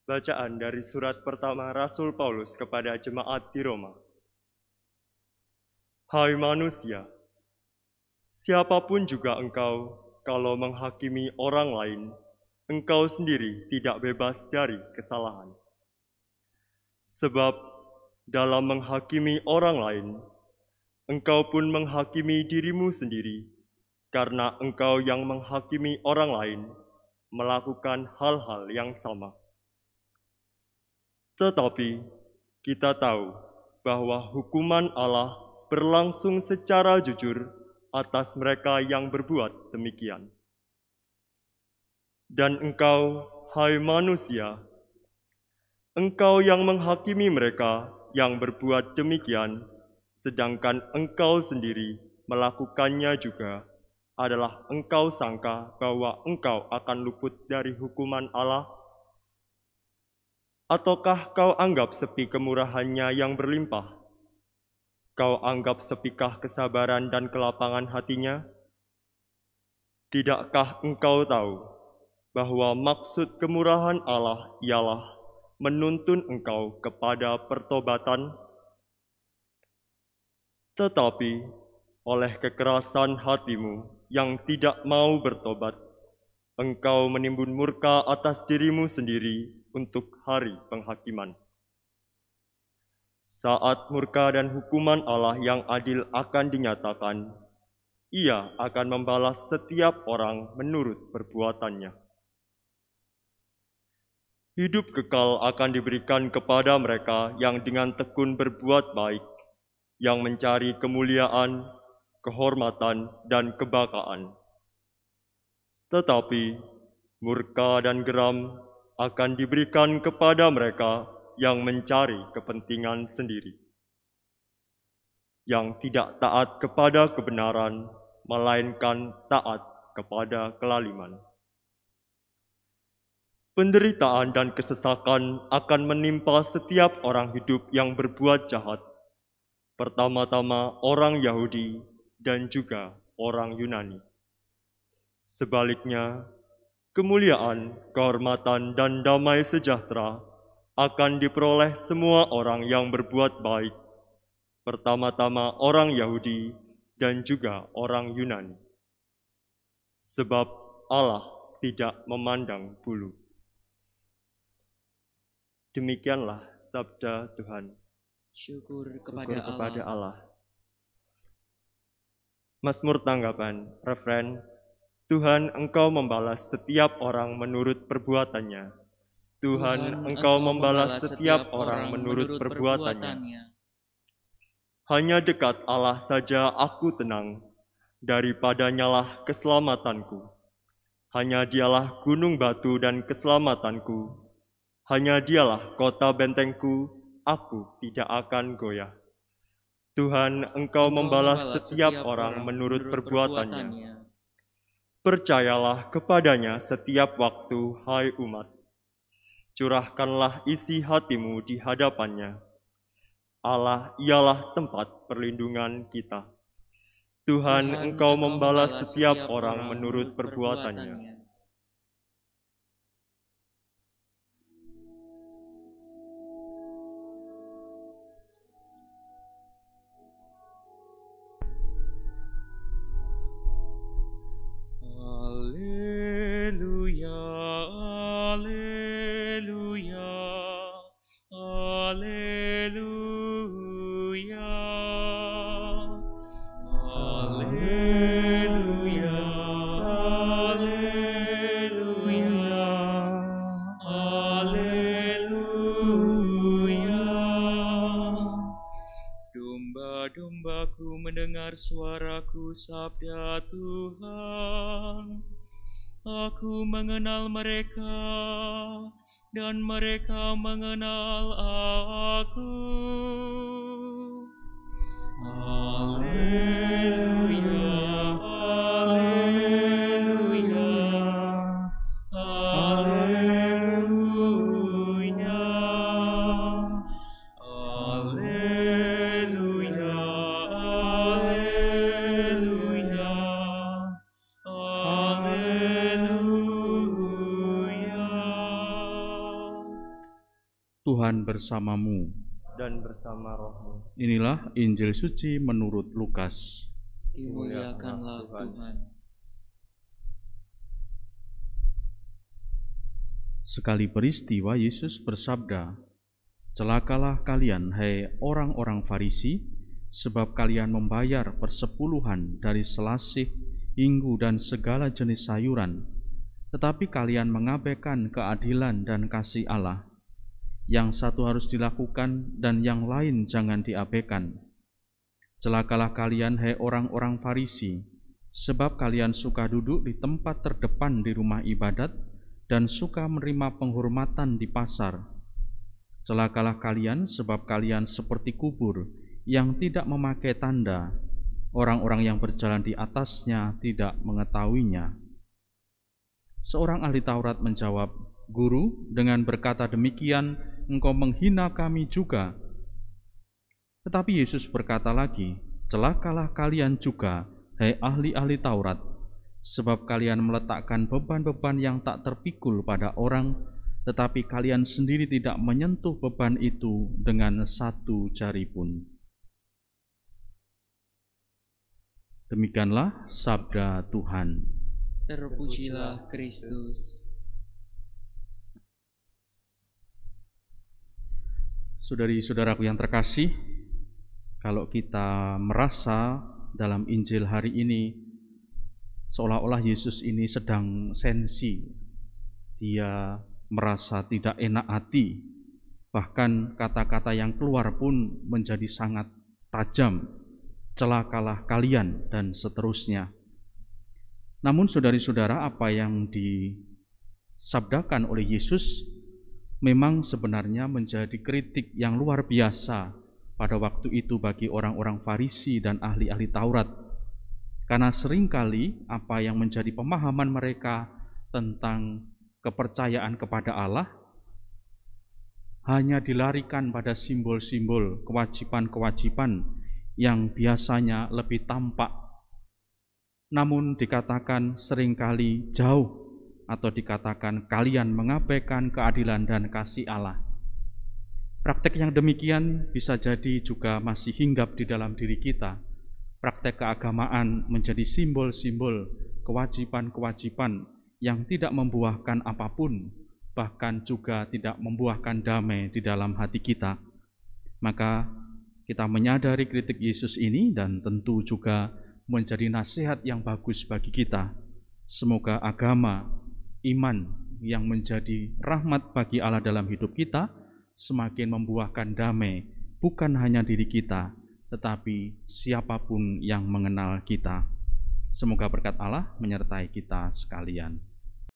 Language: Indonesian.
Bacaan dari surat pertama Rasul Paulus kepada jemaat di Roma. Hai manusia, siapapun juga engkau, kalau menghakimi orang lain, engkau sendiri tidak bebas dari kesalahan. Sebab dalam menghakimi orang lain, engkau pun menghakimi dirimu sendiri, karena engkau yang menghakimi orang lain melakukan hal-hal yang sama. Tetapi kita tahu bahwa hukuman Allah berlangsung secara jujur atas mereka yang berbuat demikian. Dan engkau, hai manusia, engkau yang menghakimi mereka yang berbuat demikian, sedangkan engkau sendiri melakukannya juga, adalah engkau sangka bahwa engkau akan luput dari hukuman Allah? Ataukah kau anggap sepi kemurahannya yang berlimpah? Kau anggap sepikah kesabaran dan kelapangan hatinya? Tidakkah engkau tahu bahwa maksud kemurahan Allah ialah menuntun engkau kepada pertobatan? Tetapi oleh kekerasan hatimu yang tidak mau bertobat, engkau menimbun murka atas dirimu sendiri untuk hari penghakiman. Saat murka dan hukuman Allah yang adil akan dinyatakan, Ia akan membalas setiap orang menurut perbuatannya. Hidup kekal akan diberikan kepada mereka yang dengan tekun berbuat baik, yang mencari kemuliaan, kehormatan, dan kebakaan. Tetapi murka dan geram akan diberikan kepada mereka yang mencari kepentingan sendiri, yang tidak taat kepada kebenaran, melainkan taat kepada kelaliman. Penderitaan dan kesesakan akan menimpa setiap orang hidup yang berbuat jahat, pertama-tama orang Yahudi dan juga orang Yunani. Sebaliknya, kemuliaan, kehormatan, dan damai sejahtera akan diperoleh semua orang yang berbuat baik, pertama-tama orang Yahudi dan juga orang Yunani. Sebab Allah tidak memandang bulu. Demikianlah sabda Tuhan. Syukur Syukur kepada kepada Allah. Allah. Mazmur tanggapan, refren, Tuhan, Engkau membalas setiap orang menurut perbuatannya. Tuhan, Engkau membalas setiap orang menurut perbuatannya. Hanya dekat Allah saja aku tenang, daripadanyalah keselamatanku. Hanya Dialah gunung batu dan keselamatanku. Hanya Dialah kota bentengku, aku tidak akan goyah. Tuhan, Engkau membalas setiap orang menurut perbuatannya. Percayalah kepadanya setiap waktu, hai umat. Curahkanlah isi hatimu di hadapannya. Allah ialah tempat perlindungan kita. Tuhan, Engkau membalas setiap orang menurut perbuatannya. Alleluia, alleluia, alleluia. Alleluia, alleluia, alleluia. Domba-dombaku mendengar suaraku, sabda Tuhan. Aku mengenal mereka, dan mereka mengenal aku. Alleluia, alleluia, alleluia, alleluia, alleluia, alleluia. Tuhan bersamamu. dan bersama rohmu. Inilah Injil suci menurut Lukas. Dimuliakanlah Tuhan. Sekali peristiwa Yesus bersabda, "Celakalah kalian, hai orang-orang Farisi, sebab kalian membayar persepuluhan dari selasih, inggu, dan segala jenis sayuran, tetapi kalian mengabaikan keadilan dan kasih Allah. Yang satu harus dilakukan dan yang lain jangan diabaikan. Celakalah kalian, hai orang-orang Farisi, sebab kalian suka duduk di tempat terdepan di rumah ibadat dan suka menerima penghormatan di pasar. Celakalah kalian, sebab kalian seperti kubur yang tidak memakai tanda, orang-orang yang berjalan di atasnya tidak mengetahuinya." Seorang ahli Taurat menjawab, "Guru, dengan berkata demikian, engkau menghina kami juga." Tetapi Yesus berkata lagi, "Celakalah kalian juga, hai ahli-ahli Taurat, sebab kalian meletakkan beban-beban yang tak terpikul pada orang, tetapi kalian sendiri tidak menyentuh beban itu dengan satu jari pun." Demikianlah sabda Tuhan. Terpujilah Kristus. Saudari-saudaraku yang terkasih, kalau kita merasa dalam Injil hari ini seolah-olah Yesus ini sedang sensi, dia merasa tidak enak hati, bahkan kata-kata yang keluar pun menjadi sangat tajam, "Celakalah kalian," dan seterusnya. Namun saudari-saudara, apa yang disabdakan oleh Yesus memang sebenarnya menjadi kritik yang luar biasa pada waktu itu bagi orang-orang Farisi dan ahli-ahli Taurat. Karena seringkali apa yang menjadi pemahaman mereka tentang kepercayaan kepada Allah hanya dilarikan pada simbol-simbol kewajiban-kewajiban yang biasanya lebih tampak, namun dikatakan seringkali jauh, atau dikatakan kalian mengabaikan keadilan dan kasih Allah. Praktek yang demikian bisa jadi juga masih hinggap di dalam diri kita. Praktek keagamaan menjadi simbol-simbol kewajiban-kewajiban yang tidak membuahkan apapun, bahkan juga tidak membuahkan damai di dalam hati kita. Maka kita menyadari kritik Yesus ini dan tentu juga menjadi nasihat yang bagus bagi kita. Semoga agama, iman yang menjadi rahmat bagi Allah dalam hidup kita semakin membuahkan damai, bukan hanya diri kita, tetapi siapapun yang mengenal kita. Semoga berkat Allah menyertai kita sekalian.